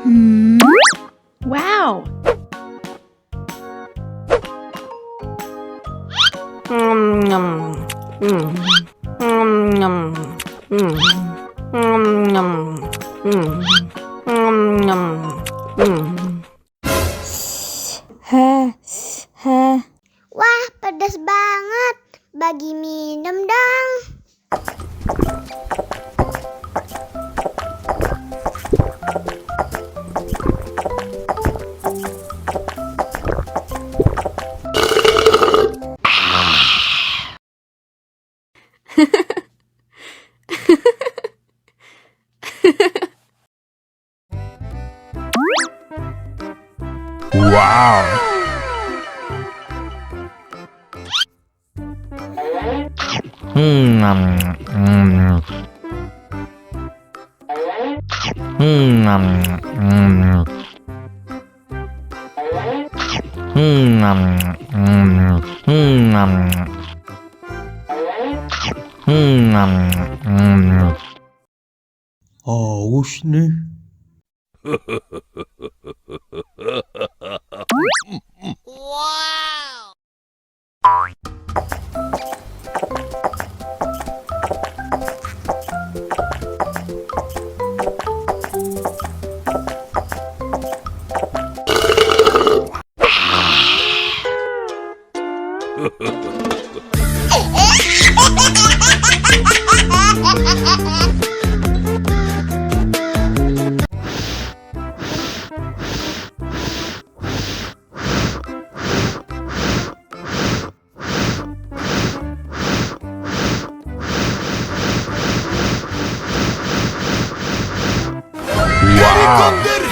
Hmm. Wow. Wah, pedas banget. Bagi minum dong. Wow. Haus nih. Wow.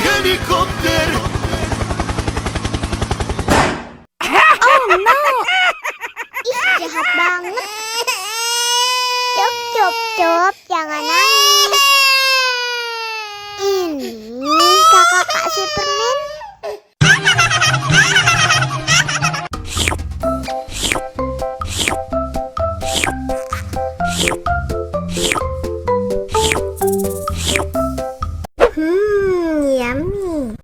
Helikopter. Ih, jahat banget. Cup, jangan nangis. Ini kakak Kak Superman. Yummy.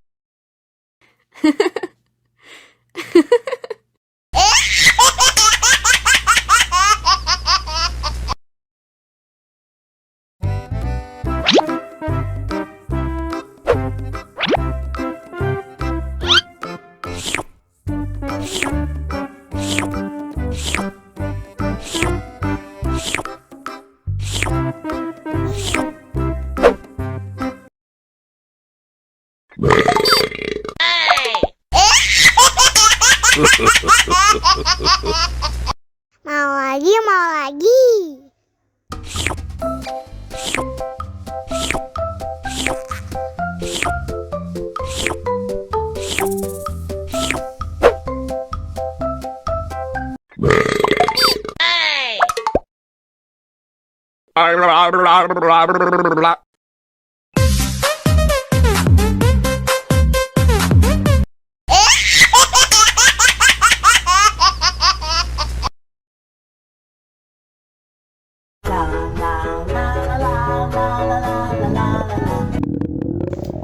Mau lagi.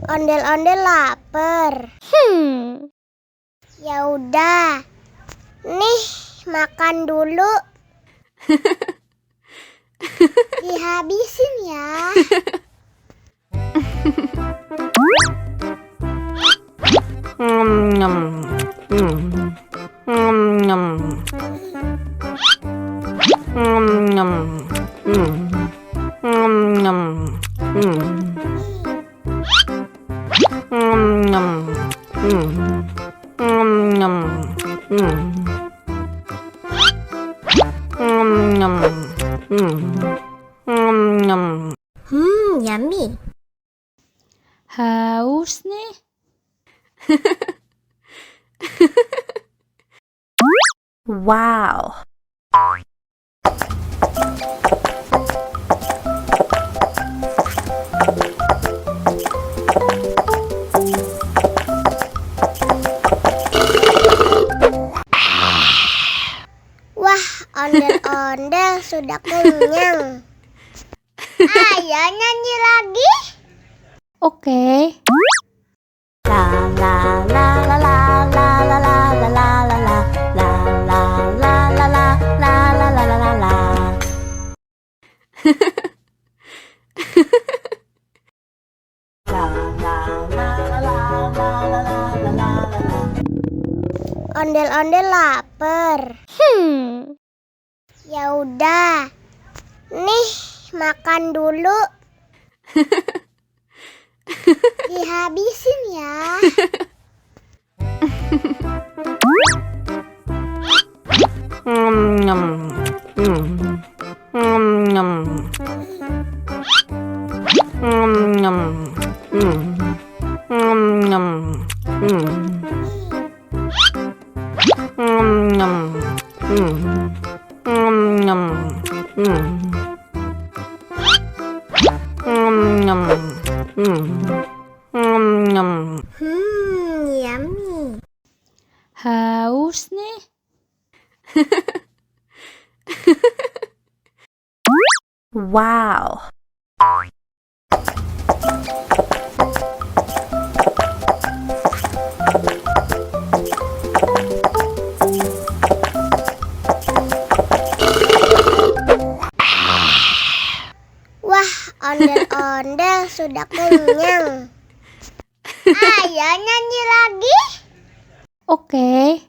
Ondel-ondel lapar. Ya udah. Nih, makan dulu. Dihabisin ya. Yummy. Haus nih. Wow. Wah, ondel-ondel sudah kenyang. Ayo nyanyi lagi. Oke. Ondel-ondel lapar. Ya udah. Nih, makan dulu. Dihabisin ya. Yummy. Haus nih. Wow. Wah, ondel-ondel sudah kenyang. Ayo nyanyi lagi. Oke.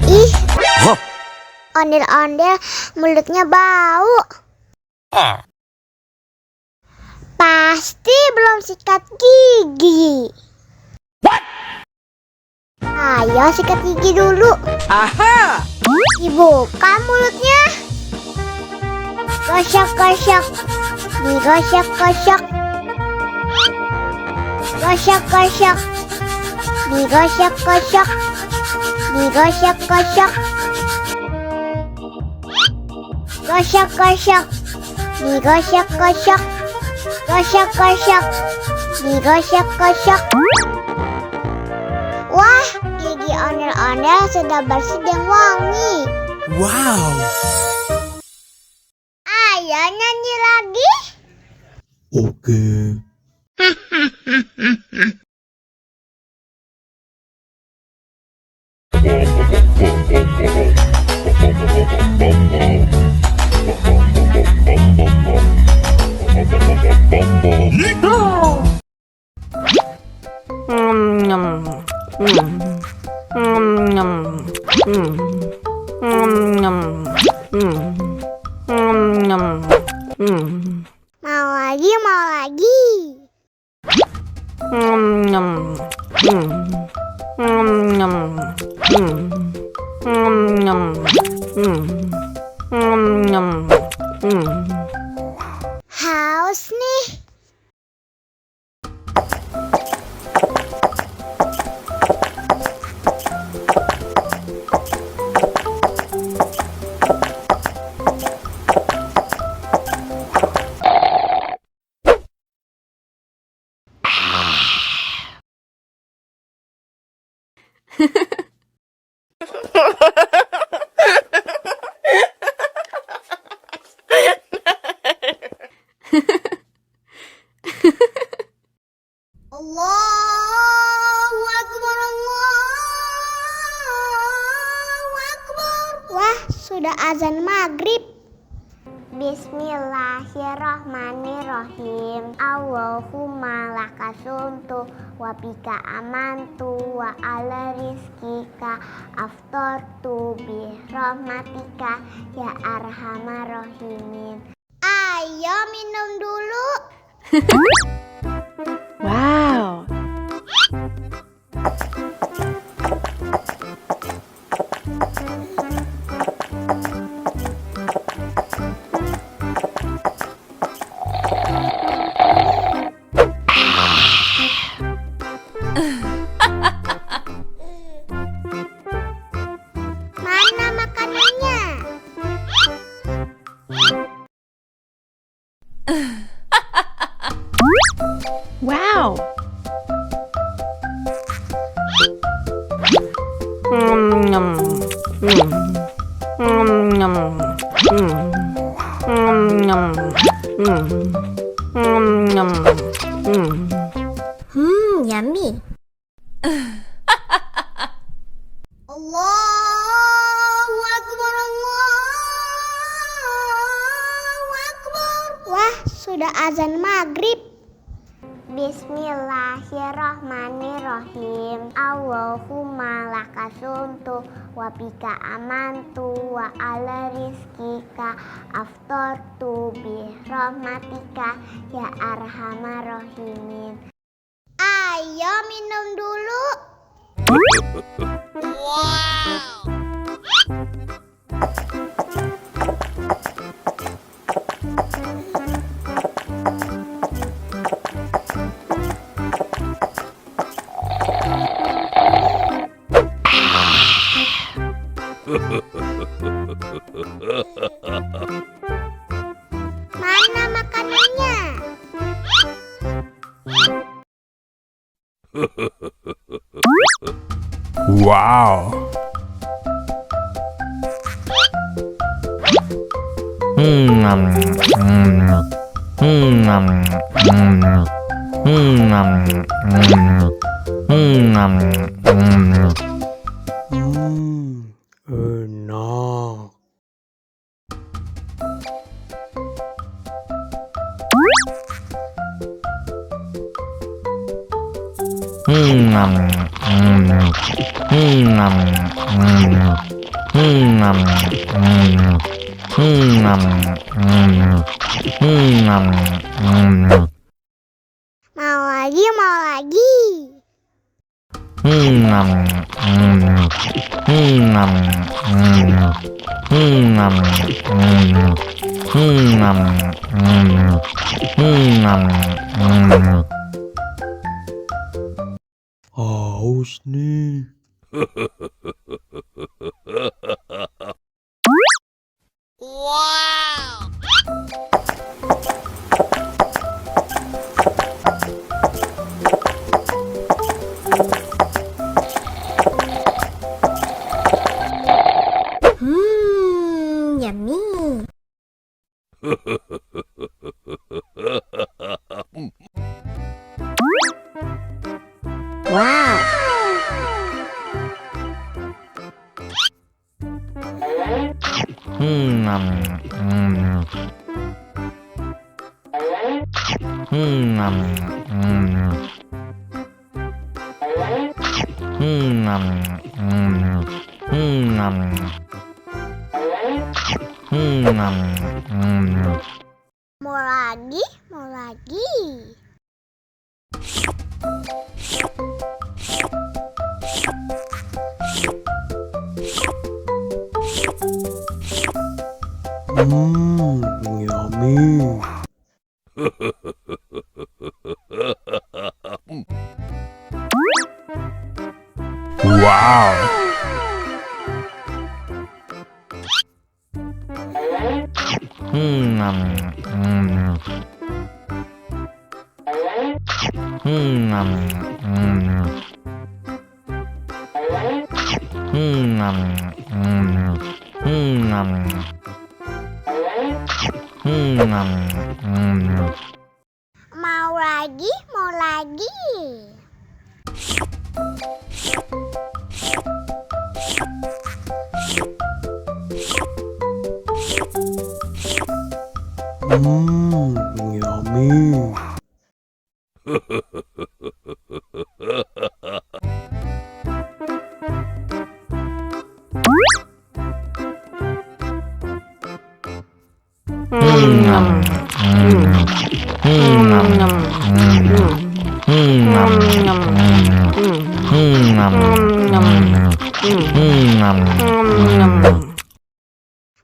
Ih, ondel-ondel mulutnya bau. Pasti belum sikat gigi. Ayo sikat gigi dulu. Aha! Dibuka mulutnya. Gosok-gosok. Digosok-gosok. Gosok-gosok. Digosok-gosok. Digosok-gosok. Gosok-gosok. Digosok-gosok. Gosok-gosok. Digosok-gosok. Wah, gigi ondel-ondel sudah bersih dan wangi. Wow! Ayo nyanyi lagi. Oke. Mau lagi, mau lagi. Haus nih. Allahu Akbar, Allahu Akbar. Wah, sudah azan maghrib. Bismillahirrahmanirrahim. Allahumma lakasumtu wa bika amantu wa ala rizkika aftartu bi rahmatika ya arhamar rahimin. Ayo minum dulu. Wow. Mana makanannya? Wow. Yummy. sudah azan maghrib. Bismillahirrohmanirrohim. Allahumma lakasumtu wa bika amantu wa ala rizkika aftortu birahmatika ya arhamar rahimin. Ayo minum dulu. Mana makanannya? Wow. Enak. Mau lagi, mau lagi. Haus nih. Yummy. Wow. Mau lagi, mau lagi. Yummy. Wow. Mau lagi, mau lagi. Yummy.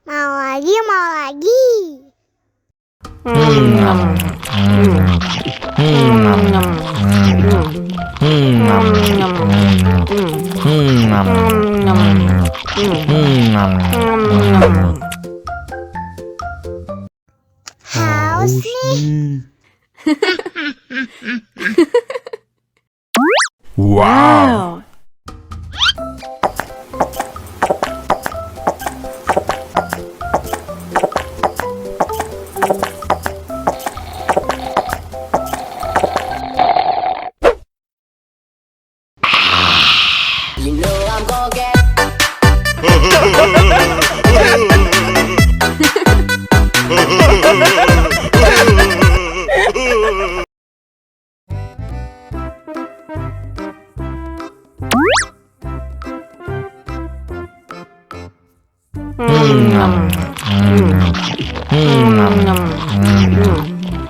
Mau lagi, mau lagi. Haus nih. Wow. You know I'm gonna get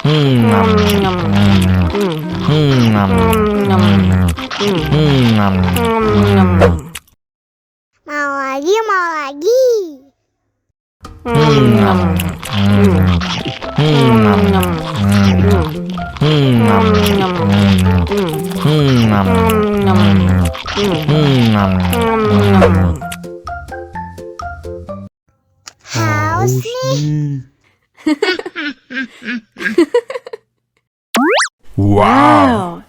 Mau lagi, mau lagi. Haus nih. Wow.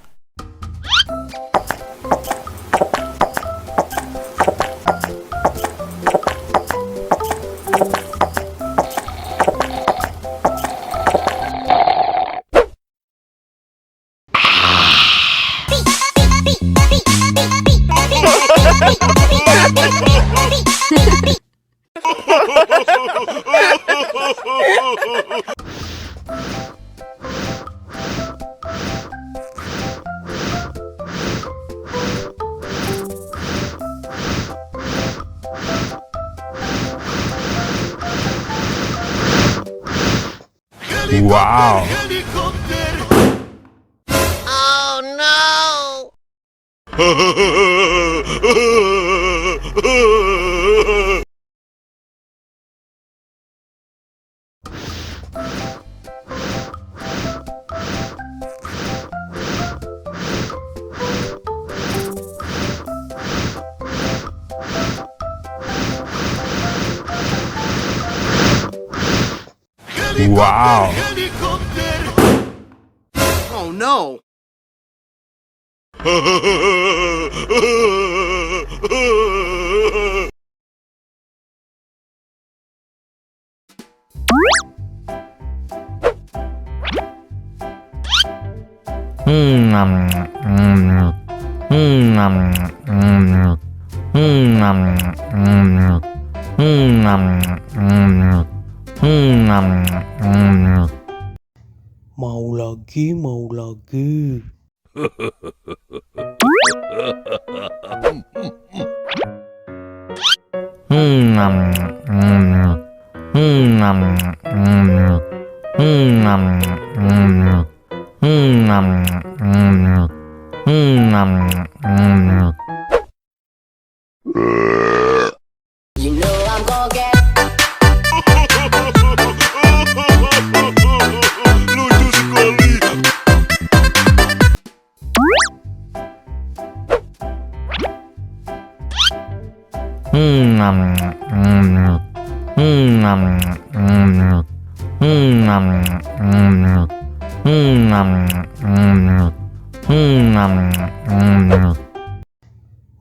Wow. Wow. Wow. Oh no! Mau lagi, mau lagi. You know I'm gonna get. Lucu sekali.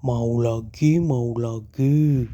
Mau lagi, mau lagi.